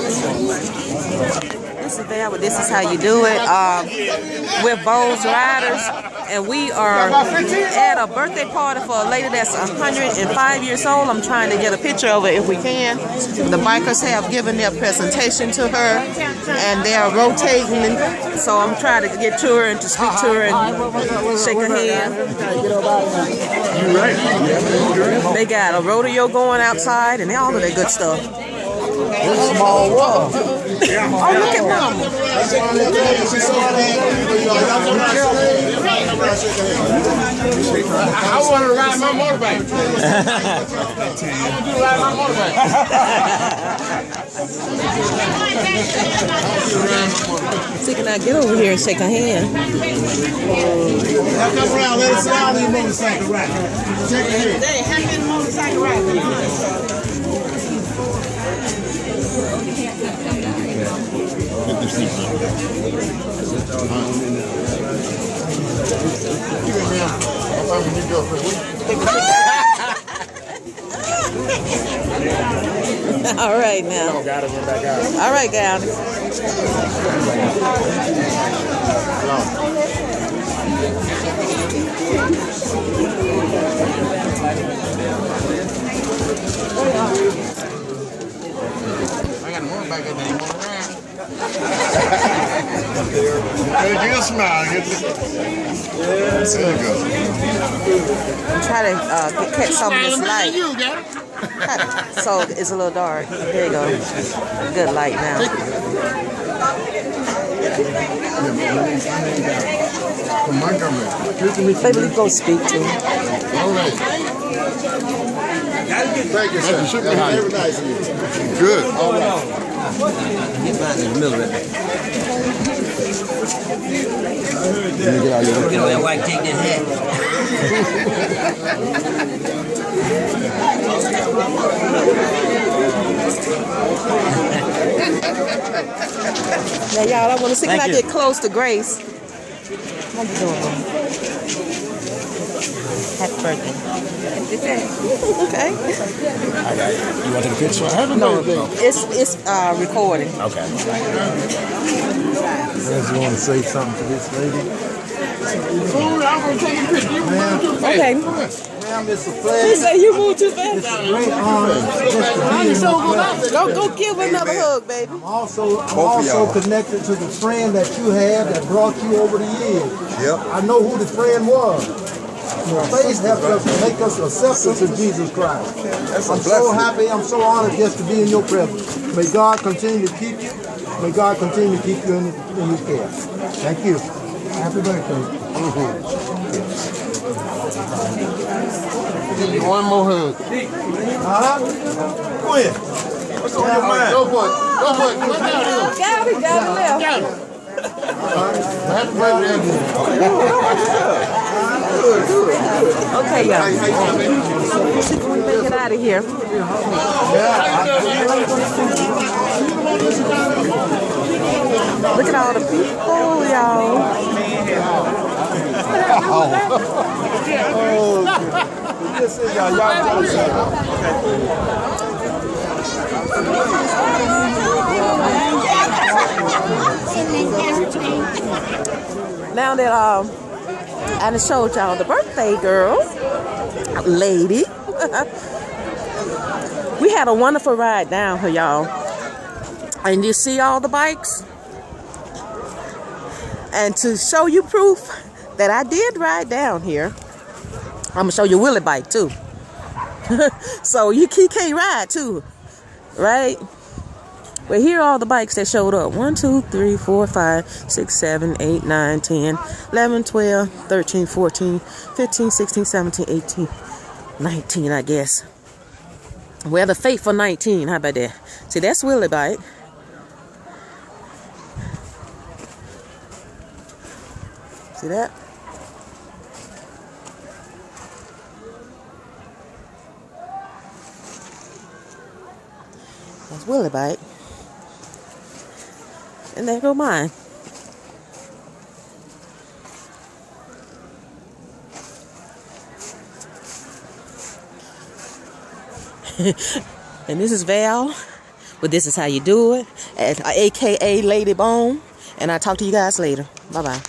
This is there, but this is how you do it. We're Bowles Riders, and we are at a birthday party for a lady that's 105 years old. I'm trying to get a picture of her if we can. The bikers have given their presentation to her, and they are rotating. So I'm trying to get to her and to speak to her and shake her hand. They got a rodeo going outside and all of that good stuff. Small world. Oh, look at Mama. I want to ride my motorbike. I want to ride my motorbike. See, can I get over here and shake her hand? Now come around, let us see all these motorcycle rides. Check it here. Hey, how many motorcycle rides? All right now. All right, guys. I got a motorbike that ain't going around. Hey, get a smile. There you go. I'm trying to catch some of this light. So it's a little dark. There you go. Good light now. Baby, let's go speak to him. All right. Thank you, sir. Very nice of you. Good. All right. Get mine in the middle of it. Let me get out of your Get on that white, take that hat. Now, y'all, I want to see, can I get close to Grace? How you doing? Happy birthday. Okay. I got it. You want to take a picture? No, it's recording. Okay. You want to say something to this lady? Okay. Ma'am, it's a He pleasure. say you moved too fast. It's a great honor just to be in your presence. Go give her another hug, baby. I'm also connected to the friend that you had that brought you over the years. Yep. I know who the friend was. Your faith helped us to make us acceptable to Jesus Christ. I'm so happy, I'm so honored just to be in your presence. May God continue to keep you. May God continue to keep you in His care. Thank you. Happy birthday. Give you one more hug. Go ahead. What's on your mind? Go for it. Go for it. Go down here. Got it left. Got it. Happy birthday again. Okay, y'all. Let's see if we make it out of here. Look at all the people, y'all. This is y'all. Now that I done showed y'all the birthday girl, lady. We had a wonderful ride down here, y'all. And you see all the bikes? And to show you proof that I did ride down here, I'm gonna show you Willie bike too. So he can't ride too, right? Well, here are all the bikes that showed up. 1, 2, 3, 4, 5, 6, 7, 8, 9, 10, 11, 12, 13, 14, 15, 16, 17, 18, 19, I guess. Well, the faithful 19. How about that? See, that's Willie bike. See that? That's Willie bike. And there go mine. And this is Val. But this is how you do it. AKA Lady Bone. And I'll talk to you guys later. Bye-bye.